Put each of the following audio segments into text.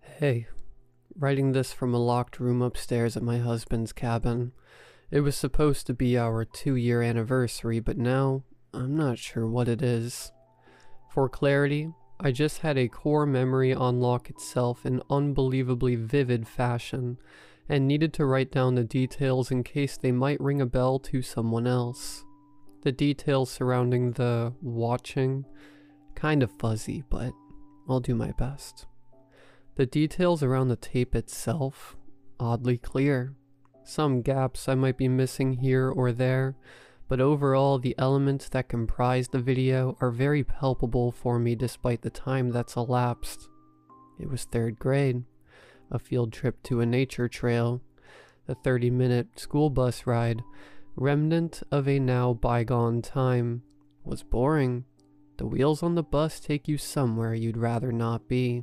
Hey, writing this from a locked room upstairs at my husband's cabin. It was supposed to be our 2-year anniversary, but now I'm not sure what it is. For clarity, I just had a core memory unlock itself in unbelievably vivid fashion and needed to write down the details in case they might ring a bell to someone else. The details surrounding the watching, kind of fuzzy, but I'll do my best. The details around the tape itself, oddly clear. Some gaps I might be missing here or there, but overall the elements that comprise the video are very palpable for me despite the time that's elapsed. It was 3rd grade, a field trip to a nature trail, a 30-minute school bus ride, remnant of a now bygone time. Was boring. The wheels on the bus take you somewhere you'd rather not be.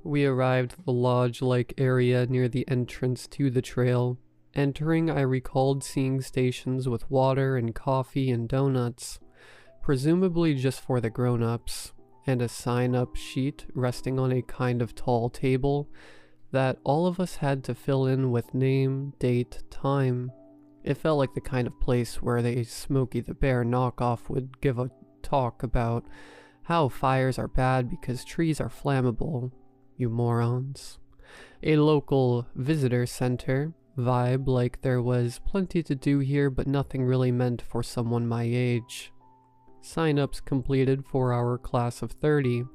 We arrived at the lodge-like area near the entrance to the trail. Entering, I recalled seeing stations with water and coffee and donuts, presumably just for the grown-ups, and a sign-up sheet resting on a kind of tall table that all of us had to fill in with name, date, time. It felt like the kind of place where the Smokey the Bear knockoff would give a talk about how fires are bad because trees are flammable. You morons. A local visitor center vibe, like there was plenty to do here but nothing really meant for someone my age. Sign-ups completed for our class of 30.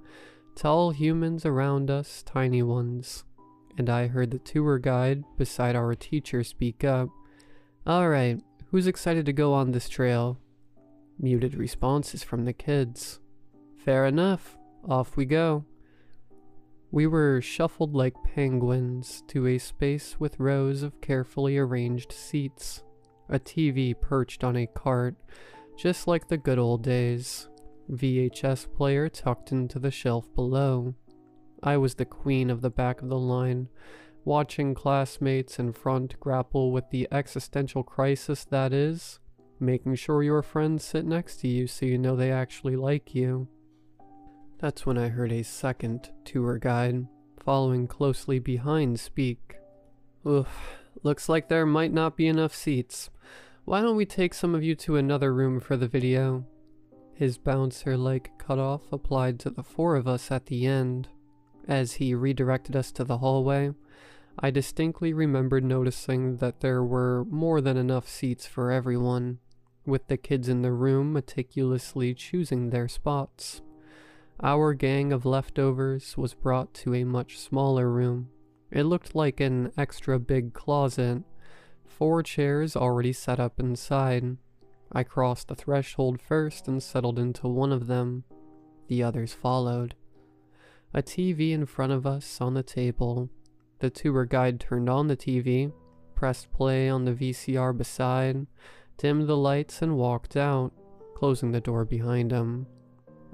Tall humans around us, tiny ones. And I heard the tour guide beside our teacher speak up. "Alright, who's excited to go on this trail?" Muted responses from the kids. "Fair enough, off we go." We were shuffled like penguins to a space with rows of carefully arranged seats, a TV perched on a cart, just like the good old days, VHS player tucked into the shelf below. I was the queen of the back of the line, watching classmates in front grapple with the existential crisis that is, making sure your friends sit next to you so you know they actually like you. That's when I heard a second tour guide, following closely behind, speak. "Oof, looks like there might not be enough seats. Why don't we take some of you to another room for the video?" His bouncer-like cutoff applied to the 4 of us at the end. As he redirected us to the hallway, I distinctly remembered noticing that there were more than enough seats for everyone, with the kids in the room meticulously choosing their spots. Our gang of leftovers was brought to a much smaller room. It looked like an extra big closet, 4 chairs already set up inside. I crossed the threshold first and settled into one of them. The others followed. A TV in front of us on the table. The tour guide turned on the TV, pressed play on the VCR beside, dimmed the lights and walked out, closing the door behind him.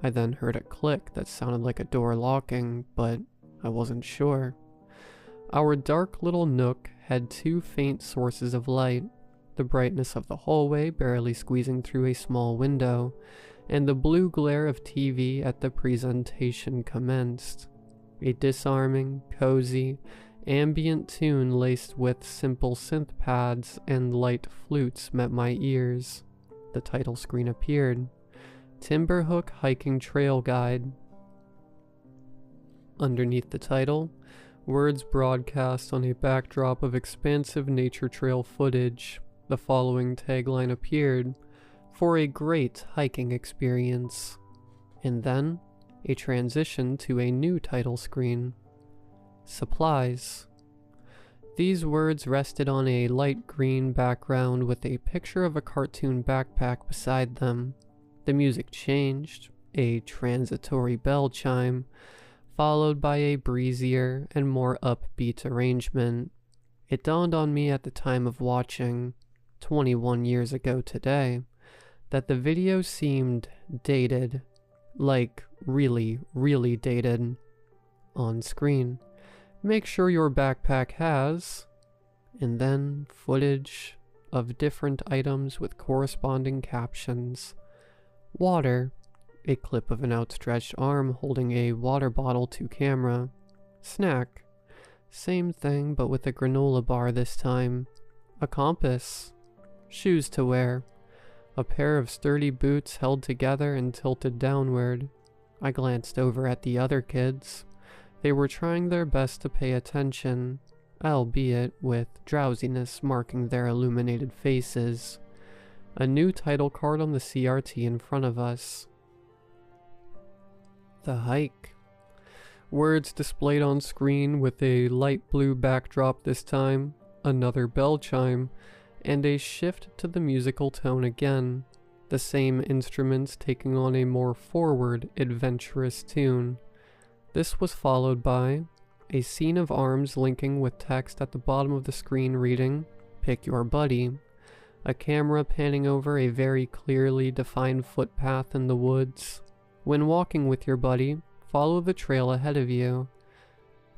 I then heard a click that sounded like a door locking, but I wasn't sure. Our dark little nook had 2 faint sources of light, the brightness of the hallway barely squeezing through a small window, and the blue glare of TV at the presentation commenced. A disarming, cozy, ambient tune laced with simple synth pads and light flutes met my ears. The title screen appeared. Timberbrook Hiking Trail Guide. Underneath the title, words broadcast on a backdrop of expansive nature trail footage. The following tagline appeared: "For a great hiking experience." And then, a transition to a new title screen. Supplies. These words rested on a light green background with a picture of a cartoon backpack beside them. The music changed, a transitory bell chime, followed by a breezier and more upbeat arrangement. It dawned on me at the time of watching, 21 years ago today, that the video seemed dated, like really, really dated, on screen. "Make sure your backpack has," and then footage of different items with corresponding captions. Water, a clip of an outstretched arm holding a water bottle to camera. Snack. Same thing, but with a granola bar this time. A compass. Shoes to wear. A pair of sturdy boots held together and tilted downward. I glanced over at the other kids. They were trying their best to pay attention, albeit with drowsiness marking their illuminated faces. A new title card on the CRT in front of us. The hike. Words displayed on screen with a light blue backdrop this time, another bell chime, and a shift to the musical tone again, the same instruments taking on a more forward, adventurous tune. This was followed by a scene of arms linking with text at the bottom of the screen reading, "Pick your buddy," a camera panning over a very clearly defined footpath in the woods. When walking with your buddy, follow the trail ahead of you.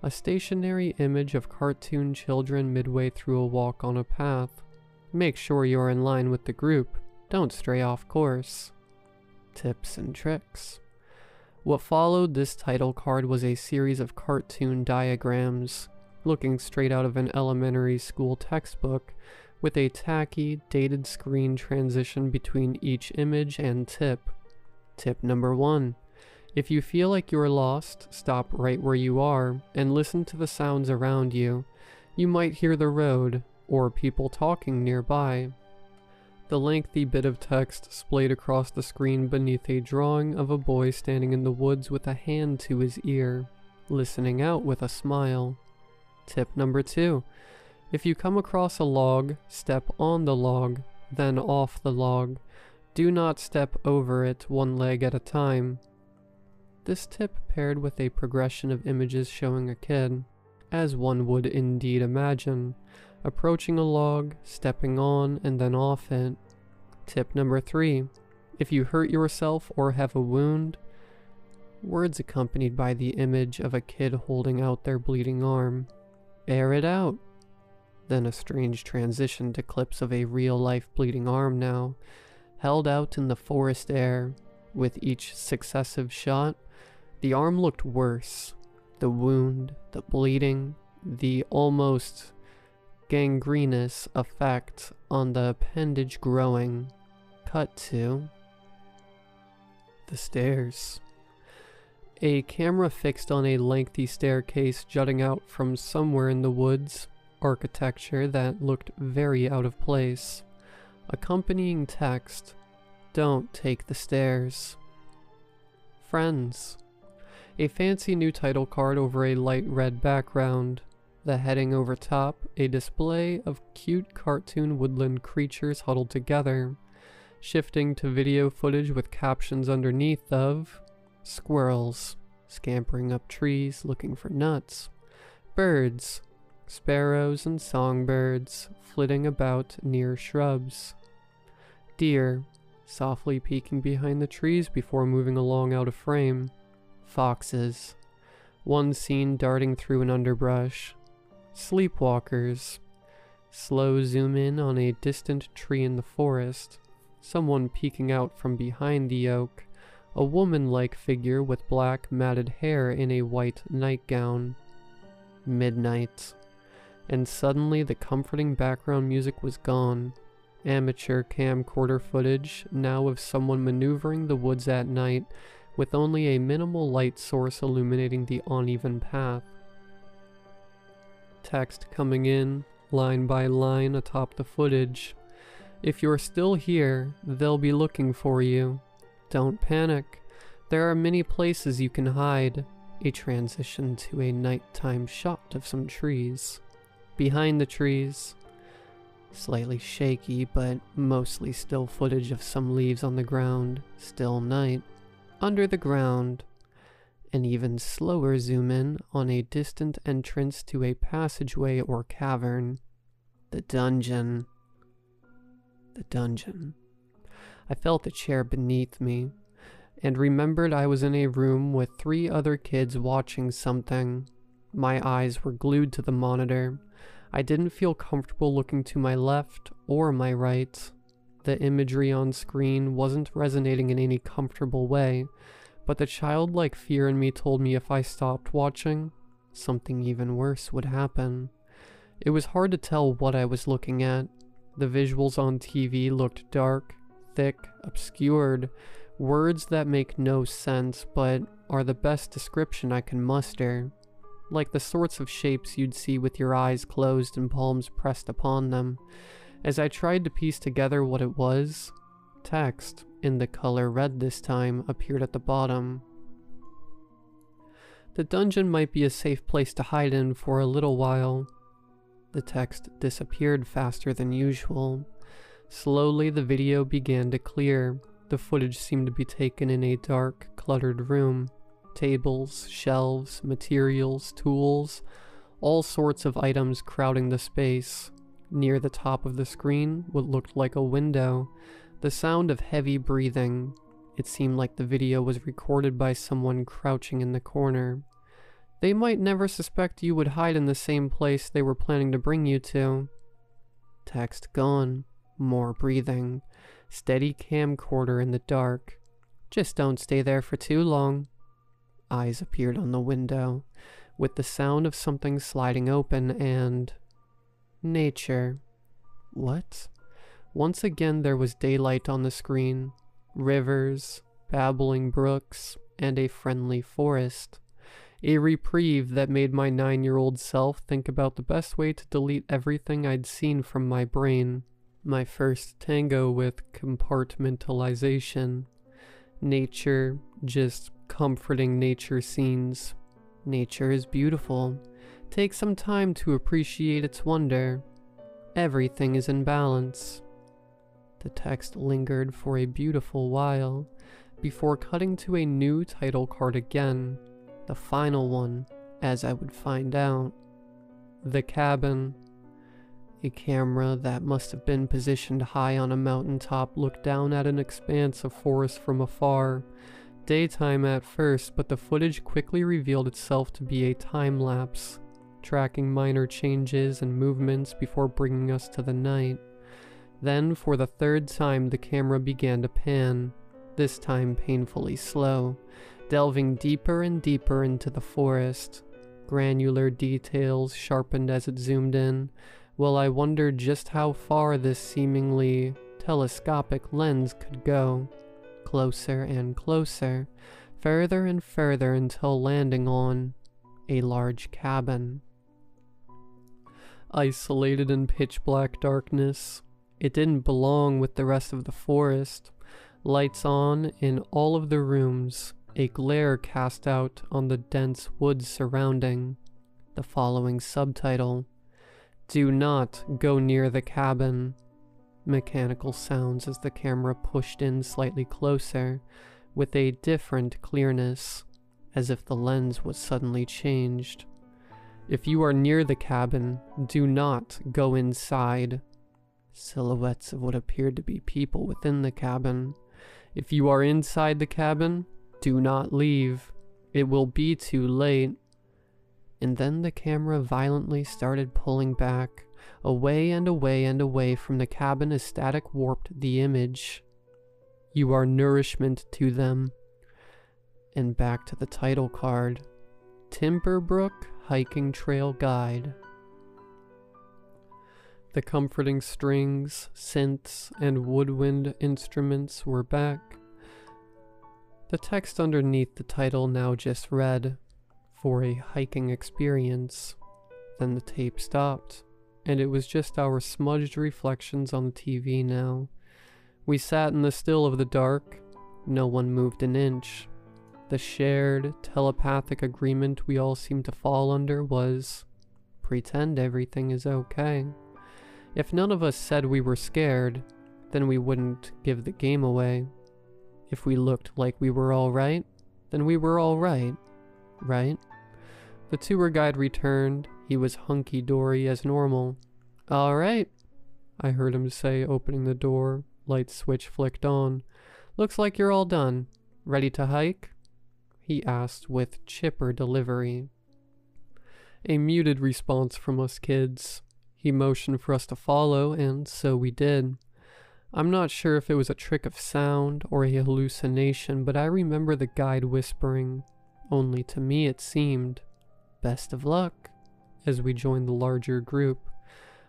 A stationary image of cartoon children midway through a walk on a path. Make sure you're in line with the group. Don't stray off course. Tips and tricks. What followed this title card was a series of cartoon diagrams, looking straight out of an elementary school textbook, with a tacky, dated screen transition between each image and tip. Tip number 1. If you feel like you're lost, stop right where you are and listen to the sounds around you. You might hear the road, or people talking nearby. The lengthy bit of text splayed across the screen beneath a drawing of a boy standing in the woods with a hand to his ear, listening out with a smile. Tip number 2. If you come across a log, step on the log, then off the log. Do not step over it one leg at a time. This tip paired with a progression of images showing a kid, as one would indeed imagine, approaching a log, stepping on, and then off it. Tip number 3. If you hurt yourself or have a wound, words accompanied by the image of a kid holding out their bleeding arm. Air it out. Then a strange transition to clips of a real-life bleeding arm now, held out in the forest air. With each successive shot, the arm looked worse. The wound, the bleeding, the almost gangrenous effect on the appendage growing. Cut to the stairs. A camera fixed on a lengthy staircase jutting out from somewhere in the woods, architecture that looked very out of place. Accompanying text, "Don't take the stairs." Friends. A fancy new title card over a light red background. The heading over top, a display of cute cartoon woodland creatures huddled together, shifting to video footage with captions underneath of squirrels, scampering up trees looking for nuts, birds, sparrows and songbirds flitting about near shrubs, deer, softly peeking behind the trees before moving along out of frame, foxes, one seen darting through an underbrush, sleepwalkers, slow zoom in on a distant tree in the forest, someone peeking out from behind the oak, a woman-like figure with black matted hair in a white nightgown. Midnight. And suddenly the comforting background music was gone. Amateur camcorder footage, now of someone maneuvering the woods at night, with only a minimal light source illuminating the uneven path. Text coming in, line by line atop the footage. If you're still here, they'll be looking for you. Don't panic. There are many places you can hide. A transition to a nighttime shot of some trees. Behind the trees, slightly shaky but mostly still footage of some leaves on the ground, still night. Under the ground, an even slower zoom in on a distant entrance to a passageway or cavern. The dungeon. The dungeon. I felt the chair beneath me, and remembered I was in a room with 3 other kids watching something. My eyes were glued to the monitor. I didn't feel comfortable looking to my left or my right. The imagery on screen wasn't resonating in any comfortable way, but the childlike fear in me told me if I stopped watching, something even worse would happen. It was hard to tell what I was looking at. The visuals on TV looked dark, thick, obscured, words that make no sense but are the best description I can muster, like the sorts of shapes you'd see with your eyes closed and palms pressed upon them. As I tried to piece together what it was, text, in the color red this time, appeared at the bottom. The dungeon might be a safe place to hide in for a little while. The text disappeared faster than usual. Slowly the video began to clear. The footage seemed to be taken in a dark, cluttered room. Tables, shelves, materials, tools, all sorts of items crowding the space. Near the top of the screen, what looked like a window, the sound of heavy breathing. It seemed like the video was recorded by someone crouching in the corner. They might never suspect you would hide in the same place they were planning to bring you to. Text gone. More breathing. Steady camcorder in the dark. Just don't stay there for too long. Eyes appeared on the window, with the sound of something sliding open and... nature. What? Once again there was daylight on the screen. Rivers, babbling brooks, and a friendly forest. A reprieve that made my 9-year-old self think about the best way to delete everything I'd seen from my brain. My first tango with compartmentalization. Nature, just comforting nature scenes. Nature is beautiful. Take some time to appreciate its wonder. Everything is in balance. The text lingered for a beautiful while, before cutting to a new title card again. The final one, as I would find out. The cabin. A camera that must have been positioned high on a mountaintop looked down at an expanse of forest from afar. Daytime at first, but the footage quickly revealed itself to be a time-lapse, tracking minor changes and movements before bringing us to the night. Then, for the third time, the camera began to pan, this time painfully slow, delving deeper and deeper into the forest. Granular details sharpened as it zoomed in, while I wondered just how far this seemingly telescopic lens could go. Closer and closer, further and further until landing on a large cabin. Isolated in pitch-black darkness, it didn't belong with the rest of the forest. Lights on in all of the rooms, a glare cast out on the dense woods surrounding. The following subtitle: "Do not go near the cabin." Mechanical sounds as the camera pushed in slightly closer, with a different clearness, as if the lens was suddenly changed. "If you are near the cabin, do not go inside." Silhouettes of what appeared to be people within the cabin. "If you are inside the cabin, do not leave. It will be too late." And then the camera violently started pulling back, away and away and away from the cabin as static warped the image. "You are nourishment to them." And back to the title card. Timberbrook Hiking Trail Guide. The comforting strings, synths, and woodwind instruments were back. The text underneath the title now just read, "For a hiking experience." Then the tape stopped, and it was just our smudged reflections on the TV now. We sat in the still of the dark. No one moved an inch. The shared, telepathic agreement we all seemed to fall under was, pretend everything is okay. If none of us said we were scared, then we wouldn't give the game away. If we looked like we were alright, then we were alright, right? The tour guide returned. He was hunky-dory as normal. "Alright," I heard him say, opening the door. Light switch flicked on. "Looks like you're all done. Ready to hike?" he asked with chipper delivery. A muted response from us kids. He motioned for us to follow, and so we did. I'm not sure if it was a trick of sound or a hallucination, but I remember the guide whispering, only to me it seemed, best of luck, as we joined the larger group.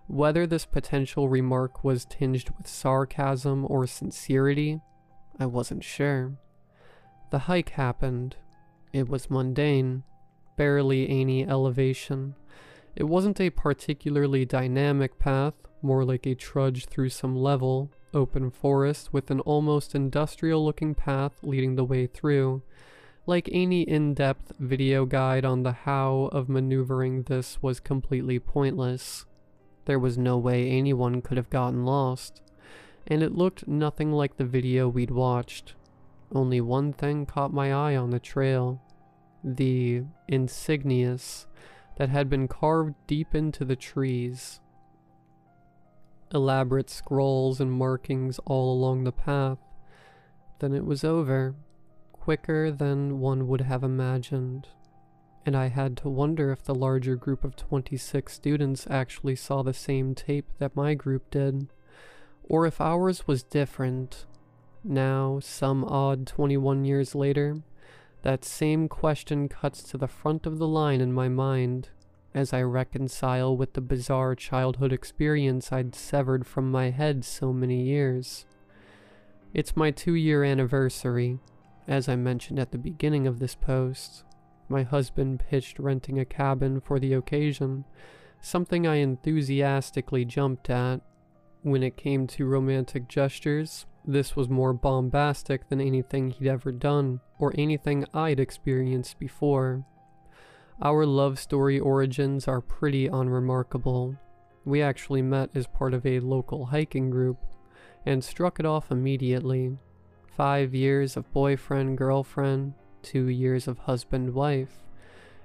Whether this potential remark was tinged with sarcasm or sincerity, I wasn't sure. The hike happened. It was mundane, barely any elevation. It wasn't a particularly dynamic path, more like a trudge through some level, open forest with an almost industrial-looking path leading the way through. Like any in-depth video guide on the how of maneuvering this was completely pointless. There was no way anyone could have gotten lost, and it looked nothing like the video we'd watched. Only one thing caught my eye on the trail. The insignias that had been carved deep into the trees. Elaborate scrolls and markings all along the path. Then it was over, quicker than one would have imagined. And I had to wonder if the larger group of 26 students actually saw the same tape that my group did, or if ours was different. Now, some odd 21 years later, that same question cuts to the front of the line in my mind as I reconcile with the bizarre childhood experience I'd severed from my head so many years. It's my 2-year anniversary, as I mentioned at the beginning of this post. My husband pitched renting a cabin for the occasion, something I enthusiastically jumped at. When it came to romantic gestures, this was more bombastic than anything he'd ever done, or anything I'd experienced before. Our love story origins are pretty unremarkable. We actually met as part of a local hiking group, and struck it off immediately. 5 years of boyfriend-girlfriend, 2 years of husband-wife.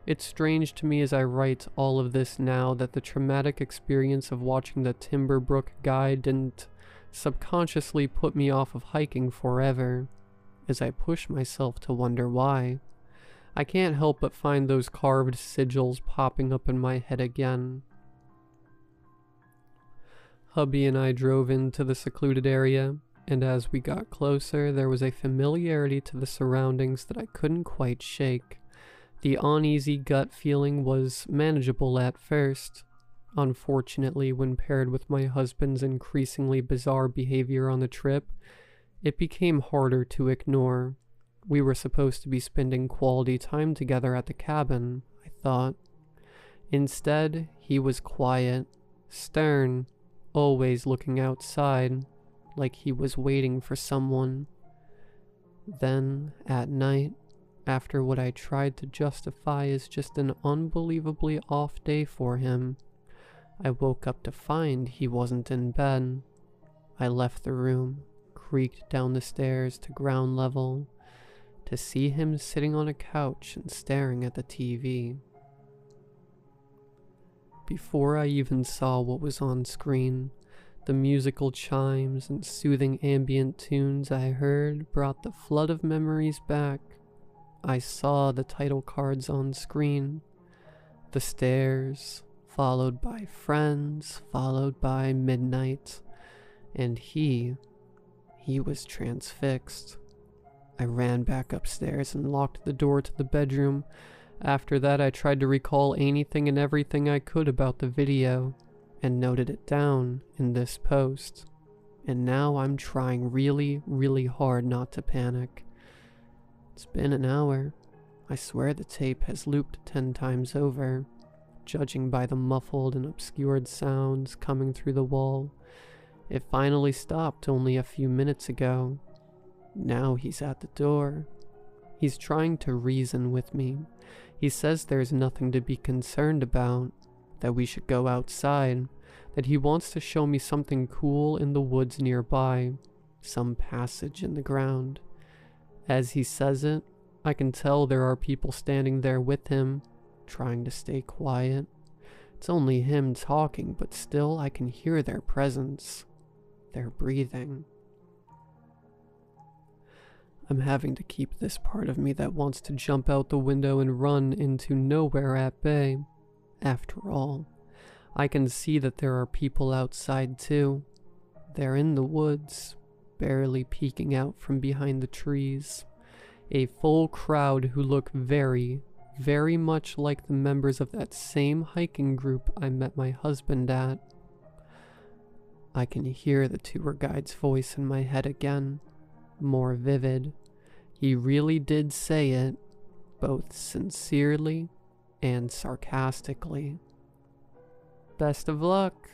It's strange to me as I write all of this now that the traumatic experience of watching the Timberbrook guide didn't subconsciously put me off of hiking forever, as I push myself to wonder why. I can't help but find those carved sigils popping up in my head again. Hubby and I drove into the secluded area, and as we got closer, there was a familiarity to the surroundings that I couldn't quite shake. The uneasy gut feeling was manageable at first. Unfortunately, when paired with my husband's increasingly bizarre behavior on the trip, it became harder to ignore. We were supposed to be spending quality time together at the cabin, I thought. Instead, he was quiet, stern, always looking outside, like he was waiting for someone. Then, at night, after what I tried to justify as just an unbelievably off day for him, I woke up to find he wasn't in bed. I left the room, creaked down the stairs to ground level, to see him sitting on a couch and staring at the TV. Before I even saw what was on screen, the musical chimes and soothing ambient tunes I heard brought the flood of memories back. I saw the title cards on screen, the stairs, followed by friends, followed by midnight, and he was transfixed. I ran back upstairs and locked the door to the bedroom. After that, I tried to recall anything and everything I could about the video, and noted it down in this post. And now I'm trying really, really hard not to panic. It's been an hour. I swear the tape has looped 10 times over, judging by the muffled and obscured sounds coming through the wall. It finally stopped only a few minutes ago. Now he's at the door. He's trying to reason with me. He says there's nothing to be concerned about, that we should go outside, that he wants to show me something cool in the woods nearby, some passage in the ground. As he says it, I can tell there are people standing there with him, trying to stay quiet. It's only him talking, but still I can hear their presence, their breathing. I'm having to keep this part of me that wants to jump out the window and run into nowhere at bay. After all, I can see that there are people outside too. They're in the woods, barely peeking out from behind the trees. A full crowd who look very, very much like the members of that same hiking group I met my husband at. I can hear the tour guide's voice in my head again, more vivid. He really did say it, both sincerely and sarcastically. Best of luck.